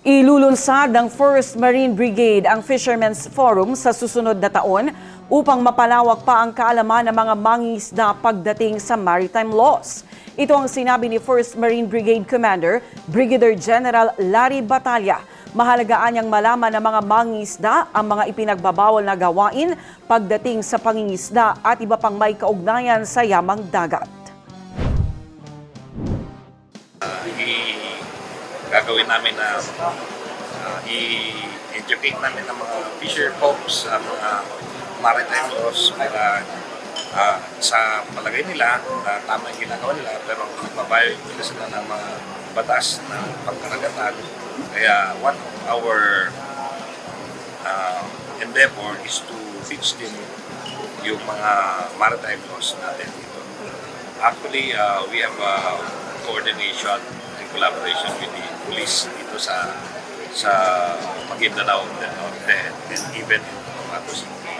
Ilulunsad ng 1st Marine Brigade ang Fishermen's Forum sa susunod na taon upang mapalawak pa ang kaalaman ng mga mangingisda pagdating sa maritime laws. Ito ang sinabi ni 1st Marine Brigade Commander Brigadier General Larry Batalla. Mahalagaan niyang malaman ng mga mangingisda ang mga ipinagbabawal na gawain pagdating sa pangingisda at iba pang may kaugnayan sa yamang dagat. Gagawin namin na i-educate namin ng mga fisher folks sa mga maritime laws para sa palagay nila na tama yung ginagawa nila pero magbabayo nila sila ng mga batas ng pagkaragatan. Kaya one of our endeavor is to teach them yung mga maritime laws natin dito. Actually, we have coordination and collaboration with the police dito sa Maguindanao and even in Cotabato City.